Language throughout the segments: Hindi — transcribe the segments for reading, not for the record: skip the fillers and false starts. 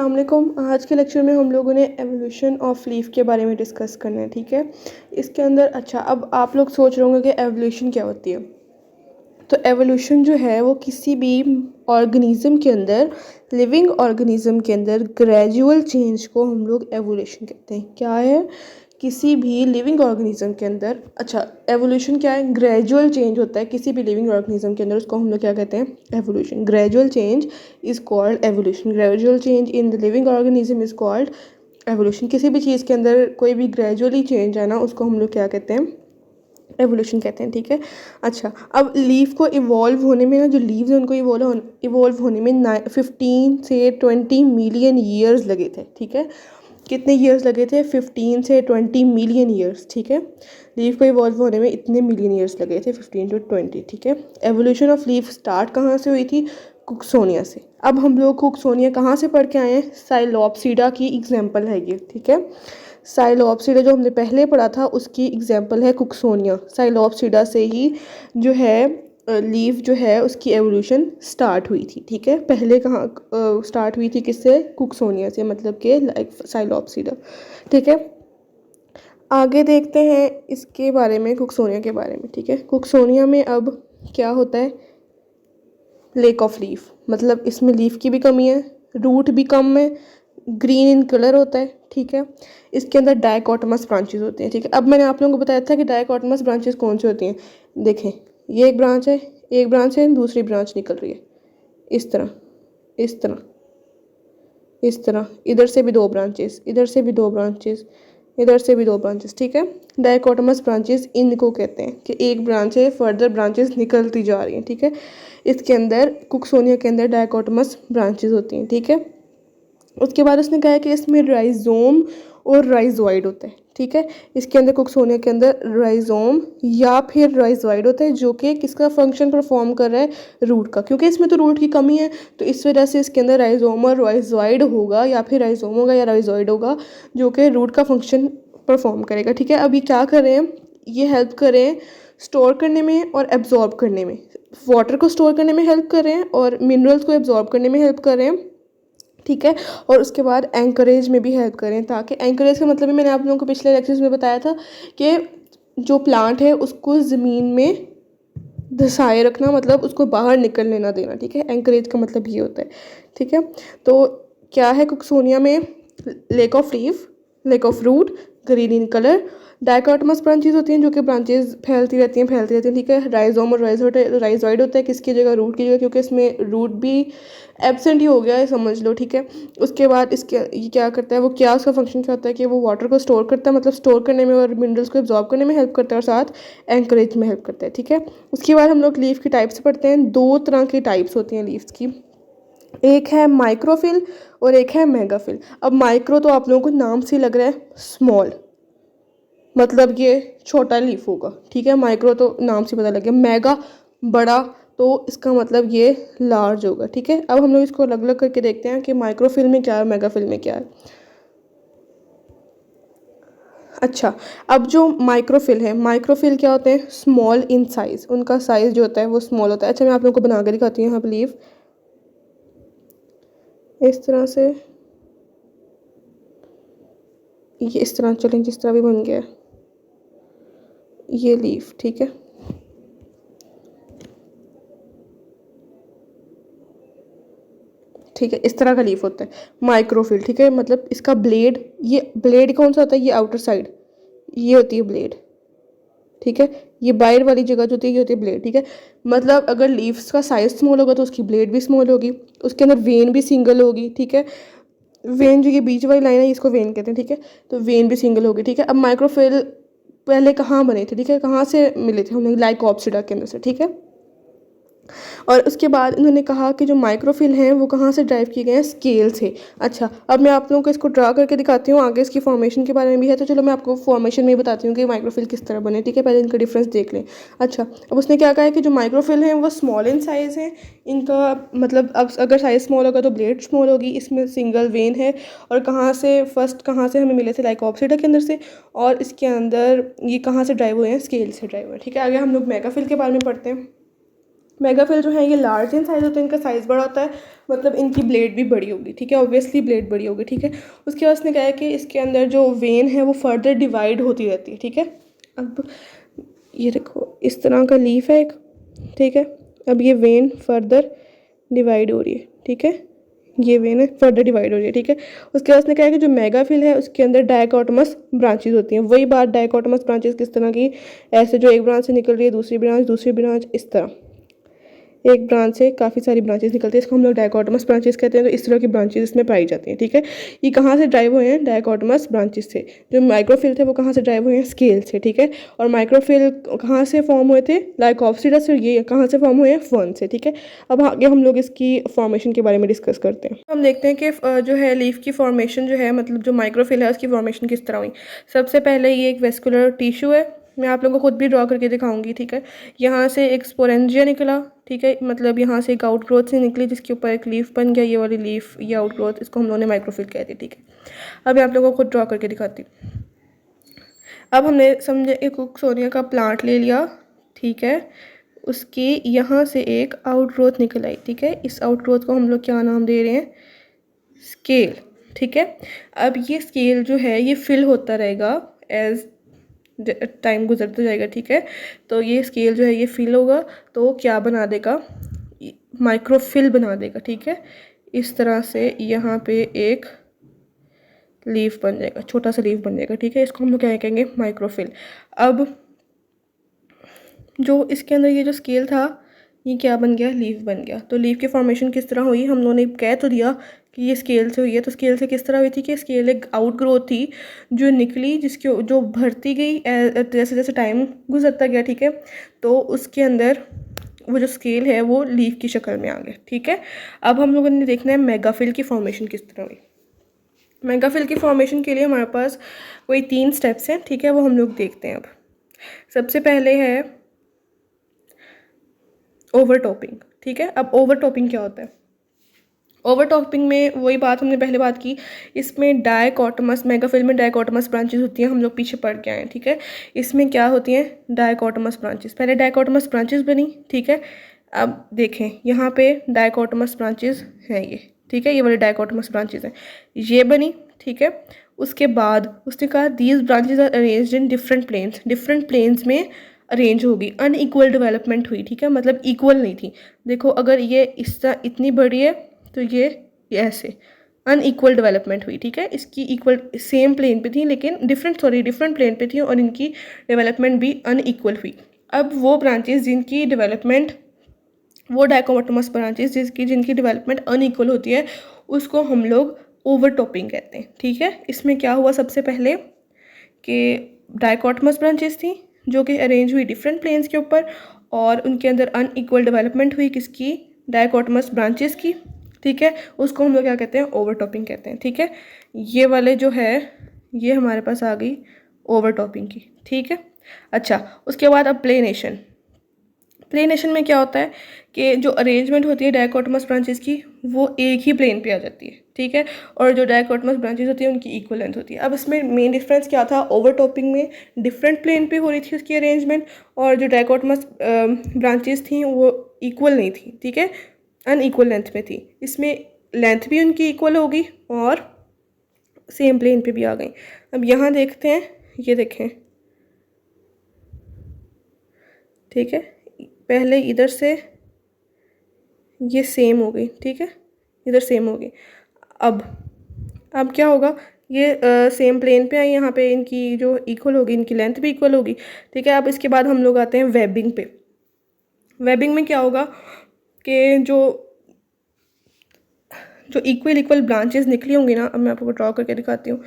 अस्सलाम वालेकुम। आज के लेक्चर में हम लोगों ने एवोल्यूशन ऑफ लीफ के बारे में डिस्कस करना है, ठीक है। इसके अंदर अब आप लोग सोच रहे होंगे कि एवोल्यूशन क्या होती है। तो एवोल्यूशन जो है वो किसी भी ऑर्गेनिज्म के अंदर, लिविंग ऑर्गेनिज्म के अंदर ग्रेजुअल चेंज को हम लोग एवोल्यूशन कहते हैं। क्या है? किसी भी लिविंग ऑर्गेनिज्म के अंदर एवोल्यूशन क्या है? ग्रेजुअल चेंज होता है किसी भी लिविंग ऑर्गेनिज्म के अंदर, उसको हम लोग क्या कहते हैं? Evolution. Gradual change is called evolution. Gradual change in the living organism is called evolution. किसी भी चीज़ के अंदर कोई भी ग्रेजुअली चेंज है ना, उसको हम लोग क्या कहते हैं? एवोल्यूशन कहते हैं, ठीक है। अब लीफ को इवॉल्व होने में ना, जो लीव्स हैं उनको इवॉल्व होने में 15 से 20 मिलियन ईयर्स लगे थे, ठीक है। कितने ईयर्स लगे थे? 15 से 20 मिलियन ईयर्स, ठीक है। लीफ को इवॉल्व होने में इतने मिलियन ईयर्स लगे थे, 15 to 20, ठीक है। एवोल्यूशन ऑफ लीफ स्टार्ट कहाँ से हुई थी? कुकसोनिया से। अब हम लोग कुकसोनिया कहाँ से पढ़ के आए हैं? साइलोप्सीडा की एग्जाम्पल है ये, ठीक है। साइलोप्सीडा जो हमने पहले पढ़ा था उसकी एग्जाम्पल है कुकसोनिया। साइलोप्सीडा से ही जो है लीफ जो है उसकी एवोल्यूशन स्टार्ट हुई थी, ठीक है। पहले कहाँ स्टार्ट हुई थी? किससे? कुकसोनिया से, मतलब कि लाइक साइलोप्सीडा, ठीक है। आगे देखते हैं इसके बारे में, कुकसोनिया के बारे में, ठीक है। कुकसोनिया में अब क्या होता है? लेक ऑफ लीफ, मतलब इसमें लीफ की भी कमी है, रूट भी कम है, ग्रीन इन कलर होता है, ठीक है। इसके अंदर डाइकोटमस ब्रांचेस होते हैं, ठीक है। अब मैंने आप लोगों को बताया था कि डाइकोटमस ब्रांचेस कौन सी होती हैं। देखें, ये एक ब्रांच है, दूसरी ब्रांच निकल रही है इस तरह, इस तरह, इस तरह। इधर से भी दो ब्रांचेस, इधर से भी दो ब्रांचेस, इधर से भी दो ब्रांचेस, ठीक है। डाइकोटमस ब्रांचेस इनको कहते हैं कि एक ब्रांच है, फर्दर ब्रांचेस निकलती जा रही हैं, ठीक है। इसके अंदर कुकसोनिया के अंदर डाइकोटमस ब्रांचेस होती हैं, ठीक है। उसके बाद उसने कहा है कि इसमें राइजोम और राइजोइड होता है, ठीक है। इसके अंदर कुकसोनिया के अंदर राइजोम या फिर राइजोइड होता है, जो कि किसका फंक्शन परफॉर्म कर रहा है? रूट का। क्योंकि इसमें तो रूट की कमी है, तो इस वजह से इसके अंदर राइजोम और राइजोइड होगा, या फिर राइजोम होगा या राइजोइड होगा, जो कि रूट का फंक्शन परफॉर्म करेगा, ठीक है। अभी क्या कर रहे हैं? ये हेल्प कर रहे हैं स्टोर करने में और एब्जॉर्ब करने में। वाटर को स्टोर करने में हेल्प कर रहे हैं और मिनरल्स को एब्जॉर्ब करने में हेल्प कर रहे हैं, ठीक है। और उसके बाद एंकरेज में भी हेल्प करें, ताकि एंकरेज का मतलब भी मैंने आप लोगों को पिछले लेक्चर्स में बताया था कि जो प्लांट है उसको ज़मीन में धंसाए रखना, मतलब उसको बाहर निकलने ना देना, ठीक है। एंकरेज का मतलब ये होता है, ठीक है। तो क्या है कुकसोनिया में? Lack of leaf, lack of root, green in colour, dichotomous branches होती हैं, जो कि ब्रांचेस फैलती रहती हैं, ठीक है। राइजोम और राइजोइड होता है, किसकी जगह? रूट की जगह, क्योंकि इसमें रूट भी एब्सेंट ही हो गया है, समझ लो, ठीक है। उसके बाद इसके ये क्या करता है? वो क्या, उसका फंक्शन क्या होता है कि वो वाटर को स्टोर करता है, मतलब स्टोर करने में और मिनरल्स को एब्जॉर्ब करने में हेल्प करता है, और साथ एंकरेज में हेल्प करता है, ठीक है। उसके बाद हम लोग लीफ की टाइप्स पढ़ते हैं। दो तरह की टाइप्स होती हैं लीव्स की, एक है माइक्रोफिल और एक है मेगाफिल। अब माइक्रो तो आप लोगों को नाम से लग रहा है स्मॉल, मतलब ये छोटा लीफ होगा, ठीक है। माइक्रो तो नाम से पता लग गया, मेगा बड़ा, तो इसका मतलब ये लार्ज होगा, ठीक है। अब हम लोग इसको अलग अलग करके देखते हैं कि माइक्रोफिल में क्या है, मेगाफिल में क्या है। अब जो माइक्रोफिल है, माइक्रोफिल क्या होते हैं? स्मॉल इन साइज, उनका साइज जो होता है वो स्मॉल होता है। मैं आप लोगों को बना कर दिखाती हूँ यहाँ पर लीफ, इस तरह से, ये इस तरह चलें, जिस तरह भी बन गया ये लीफ, ठीक है। ठीक है, इस तरह का लीफ होता है माइक्रोफिल, ठीक है। मतलब इसका ब्लेड, ये ब्लेड कौन सा होता है? ये आउटर साइड, ये होती है ब्लेड, ठीक है। ये बाहर वाली जगह जो होती है ये होती है ब्लेड, ठीक है। मतलब अगर लीव्स का साइज स्मॉल होगा तो उसकी ब्लेड भी स्मॉल होगी, उसके अंदर वेन भी सिंगल होगी, ठीक है। वेन जो ये बीच वाली लाइन है इसको वेन कहते हैं, ठीक है। तो वेन भी सिंगल होगी, ठीक है। अब माइक्रोफिल पहले कहाँ बने थे, ठीक है, कहाँ से मिले थे? हम लोग लाइकोप्सिडा के अंदर से, ठीक है। और उसके बाद इन्होंने कहा कि जो माइक्रोफिल हैं वो कहाँ से ड्राइव किए गए हैं? स्केल से। अब मैं आप लोगों को इसको ड्रा करके दिखाती हूँ, आगे इसकी फॉर्मेशन के बारे में भी है, तो चलो मैं आपको फॉर्मेशन में ही बताती हूँ कि माइक्रोफिल किस तरह बने, ठीक है। पहले इनका डिफरेंस देख लें। अब उसने क्या कहा है कि जो माइक्रोफिल हैं वो स्मॉल इन साइज़ हैं, इनका मतलब अब अगर साइज़ स्मॉल होगा तो ब्लेड स्मॉल होगी, इसमें सिंगल वेन है। और कहाँ से हमें मिले थे? लाइकोप्सिडा के अंदर से। और इसके अंदर ये कहाँ से ड्राइव हुए हैं? स्केल से ड्राइव हुए हैं, ठीक है। आगे हम लोग मेगाफिल के बारे में पढ़ते हैं। मेगाफिल जो है ये लार्ज इन साइज़ होते हैं, इनका साइज़ बड़ा होता है, मतलब इनकी ब्लेड भी बड़ी होगी, ठीक है, ऑब्वियसली ब्लेड बड़ी होगी, ठीक है। उसके बाद उसने कहा है कि इसके अंदर जो वेन है वो फर्दर डिवाइड होती रहती है, ठीक है। अब ये देखो इस तरह का लीफ है एक, ठीक है। अब ये वेन फर्दर डिवाइड हो रही है, ठीक है, ये वेन है फर्दर डिवाइड हो रही है, ठीक है। उसके बाद उसने कहा है कि जो मेगाफिल है उसके अंदर डाइकोटोमस ब्रांचेज होती हैं। वही बात, डाइकोटोमस ब्रांचेज किस तरह की, ऐसे जो एक ब्रांच से निकल रही है दूसरी ब्रांच इस तरह, एक ब्रांच से काफ़ी सारी ब्रांचेस निकलती है, इसको हम लोग डाइकोटोमस ब्रांचेस कहते हैं। तो इस तरह की ब्रांचेस इसमें पाई जाती हैं, ठीक है। ये कहाँ से ड्राइव हुए हैं, डाइकोटोमस ब्रांचेस से। जो माइक्रोफिल थे वो कहाँ से ड्राइव हुए हैं, स्केल से, ठीक है। और माइक्रोफिल कहाँ से फॉर्म हुए थे, लाइकोप्सिडस, और ये कहाँ से फॉर्म हुए हैं, फर्न से, ठीक है। अब आगे हम लोग इसकी फॉर्मेशन के बारे में डिस्कस करते हैं। हम देखते हैं कि जो है लीफ की फॉर्मेशन जो है, मतलब जो माइक्रोफिल है उसकी फॉर्मेशन किस तरह हुई। सबसे पहले ये एक वेस्कुलर टिश्यू है, मैं आप लोगों को खुद भी ड्रॉ करके दिखाऊंगी, ठीक है। यहाँ से एक स्पोरेंजिया निकला, ठीक है, मतलब यहाँ से एक आउट ग्रोथ से निकली जिसके ऊपर एक लीफ बन गया, ये वाली लीफ, ये आउट ग्रोथ, इसको हम लोगों ने माइक्रोफिल कहते हैं, ठीक है। अब मैं आप लोगों को खुद ड्रॉ करके दिखाती हूँ। अब हमने समझे एक कुकसोनिया का प्लांट ले लिया, ठीक है, उसकी यहाँ से एक आउट ग्रोथ निकल आई, ठीक है। इस आउट ग्रोथ को हम लोग क्या नाम दे रहे हैं, स्केल, ठीक है। अब ये स्केल जो है ये फिल होता रहेगा एज टाइम गुजरता जाएगा, ठीक है। तो ये स्केल जो है ये फिल होगा तो क्या बना देगा, माइक्रोफिल बना देगा, ठीक है। इस तरह से यहाँ पे एक लीफ बन जाएगा, छोटा सा लीफ बन जाएगा, ठीक है। इसको हम लोग क्या कहेंगे, माइक्रोफिल। अब जो इसके अंदर ये जो स्केल था ये क्या बन गया, लीफ बन गया। तो लीफ की फॉर्मेशन किस तरह हुई, हम लोगों ने कह तो दिया कि ये स्केल से हुई है। तो स्केल से किस तरह हुई थी कि स्केल एक आउट ग्रोथ थी जो निकली, जिसके जो भरती गई जैसे जैसे टाइम गुजरता गया, ठीक है। तो उसके अंदर वो जो स्केल है वो लीफ की शक्ल में आ गया, ठीक है। अब हम लोगों ने देखना है मेगाफिल की फॉर्मेशन किस तरह हुई। मेगाफिल की फॉर्मेशन के लिए हमारे पास कोई 3 स्टेप्स हैं, ठीक है, वो हम लोग देखते हैं। अब सबसे पहले है ओवरटॉपिंग, ठीक है। अब ओवरटॉपिंग क्या होता है, ओवरटॉपिंग में वही बात हमने पहले बात की, इसमें डाइकोटोमस, मेगाफिल में डाइकोटोमस ब्रांचेस होती हैं, हम लोग पीछे पढ़ के आए हैं, ठीक है। इसमें क्या होती हैं, डाइकोटोमस ब्रांचेस, पहले डाइकोटोमस ब्रांचेस बनी, ठीक है। अब देखें यहाँ पे डाइकोटोमस ब्रांचेस हैं ये, ठीक है, ये वाले डाइकोटोमस ब्रांचेस हैं, ये बनी, ठीक है। उसके बाद उसने कहा these branches are arranged in different planes में अरेंज होगी, अनइक्वल डेवलपमेंट हुई, ठीक है, मतलब इक्वल नहीं थी। देखो अगर ये इस तरह इतनी बड़ी है तो ये ऐसे अनइक्वल डेवलपमेंट हुई, ठीक है। इसकी इक्वल सेम प्लेन पे थी लेकिन डिफरेंट प्लेन पे थी और इनकी डेवलपमेंट भी अनइक्वल हुई। अब वो ब्रांचेस जिनकी डेवलपमेंट, वो डाइकोटोमस ब्रांचेस जिनकी डेवलपमेंट अनइक्वल होती है उसको हम लोग ओवरटॉपिंग कहते हैं, ठीक है। इसमें क्या हुआ, सबसे पहले कि डाइकोटोमस ब्रांचेस थी जो कि अरेंज हुई डिफरेंट प्लेन्स के ऊपर और उनके अंदर अनइक्वल डेवलपमेंट हुई, किसकी, डाइकोटोमस ब्रांचेस की, ठीक है। उसको हम लोग क्या कहते हैं, ओवरटॉपिंग कहते हैं, ठीक है। ये वाले जो है ये हमारे पास आ गई ओवरटॉपिंग की, ठीक है। अच्छा, उसके बाद अब प्लेनेशन। प्लेनेशन में क्या होता है कि जो अरेंजमेंट होती है डाइकोटोमस ब्रांचेस की वो एक ही प्लेन पे आ जाती है, ठीक है। और जो डाइकोटोमस ब्रांचेस होती है उनकी इक्वल लेंथ होती है। अब इसमें मेन डिफरेंस क्या था, ओवरटॉपिंग में डिफरेंट प्लेन पे हो रही थी उसकी अरेंजमेंट, और जो डाइकोटोमस ब्रांचेस थी वो इक्वल नहीं थी, ठीक है, अनइक्वल लेंथ में थी। इसमें लेंथ भी उनकी इक्वल होगी और सेम प्लेन पे भी आ गई। अब यहाँ देखते हैं, ये देखें, ठीक है, पहले इधर से ये सेम हो गई, ठीक है, इधर सेम हो गई। अब क्या होगा, ये सेम प्लेन पे आई, यहाँ पे इनकी जो इक्वल होगी, इनकी लेंथ भी इक्वल होगी, ठीक है। अब इसके बाद हम लोग आते हैं वेबिंग पे। वेबिंग में क्या होगा कि जो इक्वल ब्रांचेस निकली होंगी ना, अब मैं आपको ड्रॉ करके दिखाती हूँ।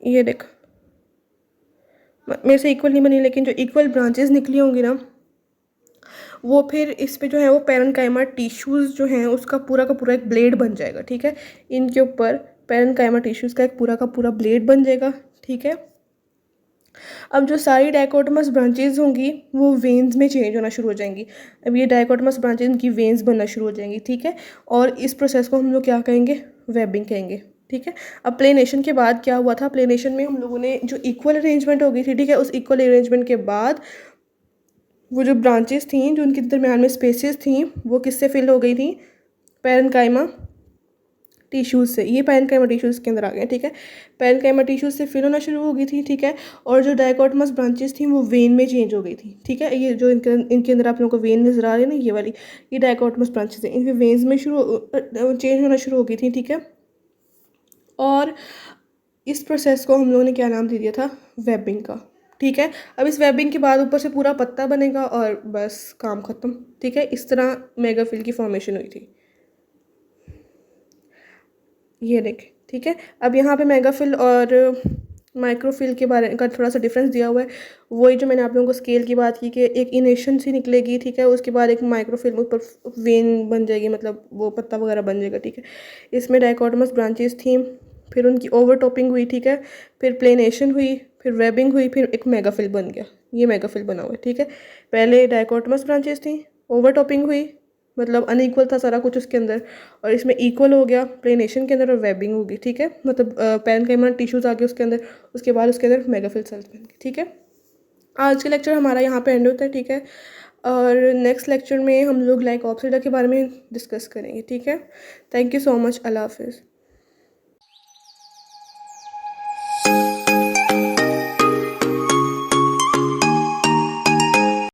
ये देख, मेरे से इक्वल नहीं बनी लेकिन जो इक्वल ब्रांचेस निकली होंगी ना वो फिर इस पे जो है वो पैरेन्काइमा टिश्यूज़ जो हैं उसका पूरा का पूरा एक ब्लेड बन जाएगा, ठीक है। इनके ऊपर पैरेन्काइमा टिश्यूज़ का एक पूरा का पूरा ब्लेड बन जाएगा, ठीक है। अब जो सारी डाइकोटोमस ब्रांचेज होंगी वो वेन्स में चेंज होना शुरू हो जाएंगी। अब ये डाइकोटोमस ब्रांचेज इनकी वेन्स बनना शुरू हो जाएंगी, ठीक है। और इस प्रोसेस को हम लोग क्या कहेंगे, वेबिंग कहेंगे, ठीक है। अब प्लेनेशन के बाद क्या हुआ था, प्लेनेशन में हम लोगों ने जो इक्वल अरेंजमेंट हो गई थी, ठीक है, उस इक्वल अरेंजमेंट के बाद वो जो ब्रांचेस थी जो उनके दरमियान में स्पेसेस थी वो किससे फिल हो गई थी, पैरेन्काइमा टिश्यूज़ से। ये पैरेन्काइमा टिश्यूज़ के अंदर आ गए, ठीक है। पैरेन्काइमा टिश्यूज़ से फिल होना शुरू हो गई थी, ठीक है। और जो डाइकोटमस ब्रांचेस थी वो वेन में चेंज हो गई थी, ठीक है। ये जो इनके अंदर आप लोगों को वेन नज़र आ रही है ना, ये वाली, ये डाइकोटमस ब्रांचेस है, इनके वेन्स में चेंज होना शुरू हो गई थी, ठीक है। और इस प्रोसेस को हम लोगों ने क्या नाम दे दिया था, वेबिंग का, ठीक है। अब इस वेबिंग के बाद ऊपर से पूरा पत्ता बनेगा और बस काम ख़त्म, ठीक है। इस तरह मेगाफिल की फॉर्मेशन हुई थी, ये देखें, ठीक है। अब यहाँ पे मेगाफिल और माइक्रोफिल के बारे का थोड़ा सा डिफरेंस दिया हुआ है। वही जो मैंने आप लोगों को स्केल की बात की कि एक इनेशन सी निकलेगी, ठीक है, उसके बाद एक माइक्रोफिल ऊपर वेन बन जाएगी, मतलब वो पत्ता वगैरह बन जाएगा, ठीक है। इसमें डाइकोटमस ब्रांचेस थी, फिर उनकी ओवरटॉपिंग हुई, ठीक है, फिर प्लेनेशन हुई, फिर वेबिंग हुई, फिर एक मेगाफिल बन गया। ये मेगाफिल बना हुआ है, ठीक है। पहले डाइकोटमस ब्रांचेस थी, ओवरटॉपिंग हुई, मतलब अनइक्वल था सारा कुछ उसके अंदर, और इसमें इक्वल हो गया प्लेनेशन के अंदर और वेबिंग होगी, ठीक है। मतलब पैरेन्काइमा टिश्यूज़ आ गए उसके अंदर, उसके बाद उसके अंदर मेगाफिल सेल्स बन गए, ठीक है। आज का लेक्चर हमारा यहाँ पे एंड होता है, ठीक है। और नेक्स्ट लेक्चर में हम लोग लाइकोप्सिडा के बारे में डिस्कस करेंगे, ठीक है। थैंक यू सो मच, अल्लाह हाफिज़।